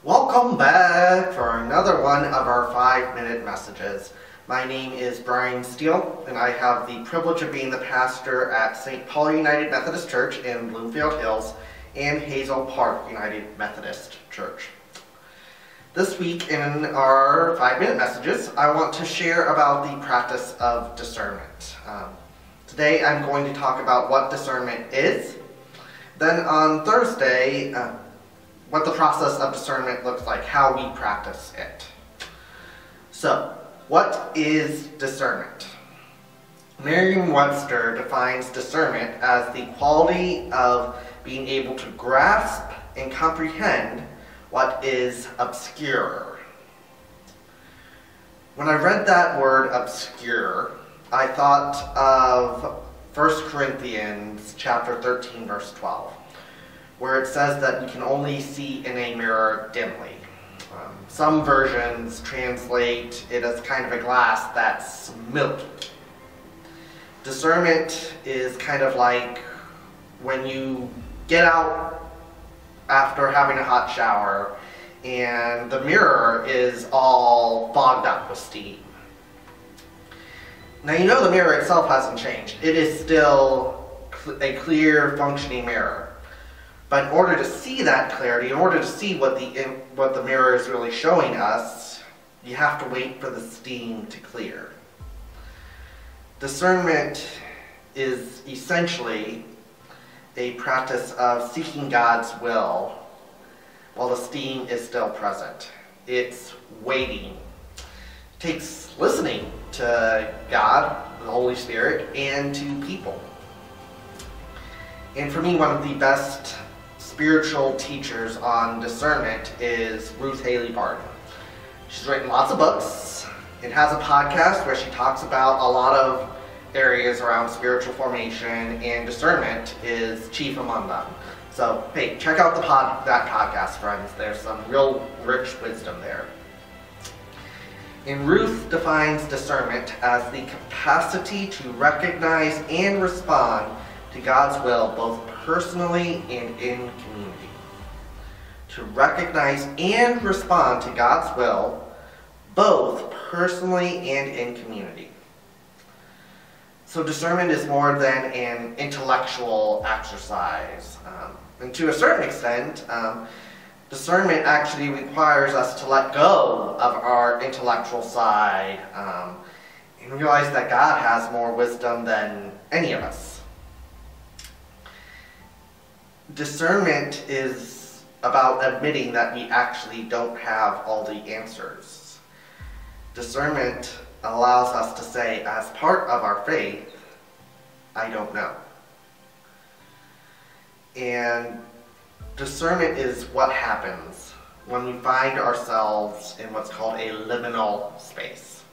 Welcome back for another one of our 5-minute messages. My name is Brian Steele, and I have the privilege of being the pastor at St. Paul United Methodist Church in Bloomfield Hills and Hazel Park United Methodist Church. This week in our 5-minute messages, I want to share about the practice of discernment. Today I'm going to talk about what discernment is. Then on Thursday, what the process of discernment looks like, how we practice it. So, what is discernment? Merriam-Webster defines discernment as the quality of being able to grasp and comprehend what is obscure. When I read that word obscure, I thought of 1 Corinthians chapter 13, verse 12. Where it says that we can only see in a mirror dimly. Some versions translate it as kind of a glass that's milky. Discernment is kind of like when you get out after having a hot shower and the mirror is all fogged up with steam. Now you know the mirror itself hasn't changed. It is still a clear, functioning mirror. But in order to see that clarity, in order to see what the mirror is really showing us, you have to wait for the steam to clear. Discernment is essentially a practice of seeking God's will while the steam is still present. It's waiting. It takes listening to God, the Holy Spirit, and to people. And for me, one of the best spiritual teachers on discernment is Ruth Haley Barton. She's written lots of books and has a podcast where she talks about a lot of areas around spiritual formation, and discernment is chief among them. So, hey, check out that podcast, friends. There's some real rich wisdom there. And Ruth defines discernment as the capacity to recognize and respond to God's will both personally and in community. To recognize and respond to God's will both personally and in community. So discernment is more than an intellectual exercise. And to a certain extent, discernment actually requires us to let go of our intellectual side and realize that God has more wisdom than any of us. Discernment is about admitting that we actually don't have all the answers. Discernment allows us to say, as part of our faith, I don't know. And discernment is what happens when we find ourselves in what's called a liminal space.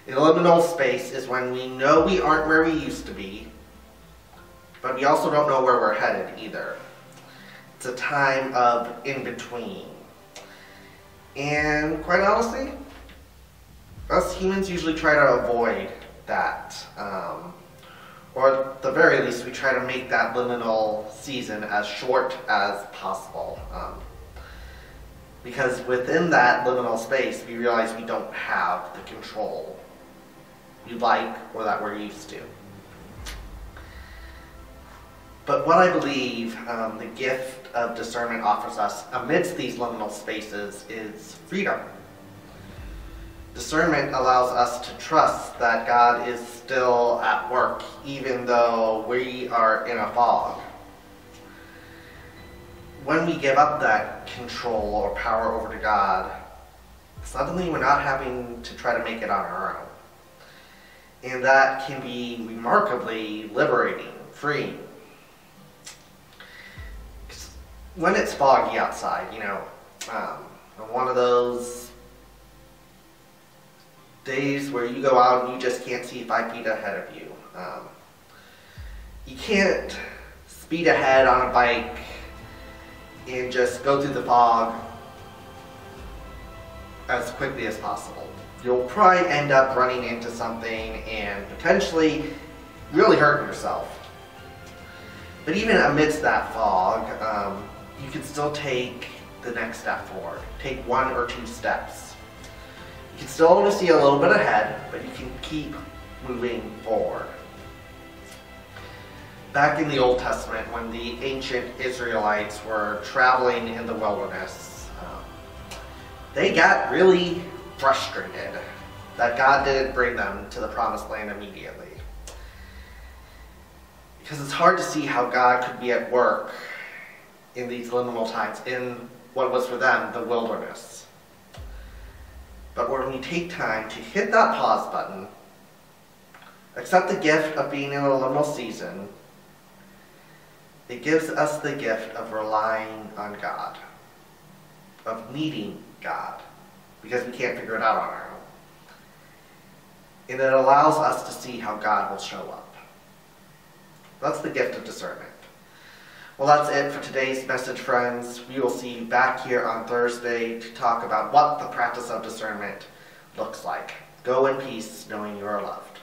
A liminal space is when we know we aren't where we used to be, but we also don't know where we're headed either. It's a time of in-between. And quite honestly, us humans usually try to avoid that. Or at the very least, we try to make that liminal season as short as possible. Because within that liminal space, we realize we don't have the control we like or that we're used to. But what I believe the gift of discernment offers us amidst these liminal spaces is freedom. Discernment allows us to trust that God is still at work, even though we are in a fog. When we give up that control or power over to God, suddenly we're not having to try to make it on our own. And that can be remarkably liberating, freeing. When it's foggy outside, one of those days where you go out and you just can't see 5 feet ahead of you. You can't speed ahead on a bike and just go through the fog as quickly as possible. You'll probably end up running into something and potentially really hurting yourself. But even amidst that fog, you can still take the next step forward. Take 1 or 2 steps. You can still only see a little bit ahead, but you can keep moving forward. Back in the Old Testament, when the ancient Israelites were traveling in the wilderness, they got really frustrated that God didn't bring them to the promised land immediately. Because it's hard to see how God could be at work in these liminal times, in what was for them the wilderness. But when we take time to hit that pause button, accept the gift of being in a liminal season, it gives us the gift of relying on God, of needing God, because we can't figure it out on our own. And it allows us to see how God will show up. That's the gift of discernment. Well, that's it for today's message, friends. We will see you back here on Thursday to talk about what the practice of discernment looks like. Go in peace, knowing you are loved.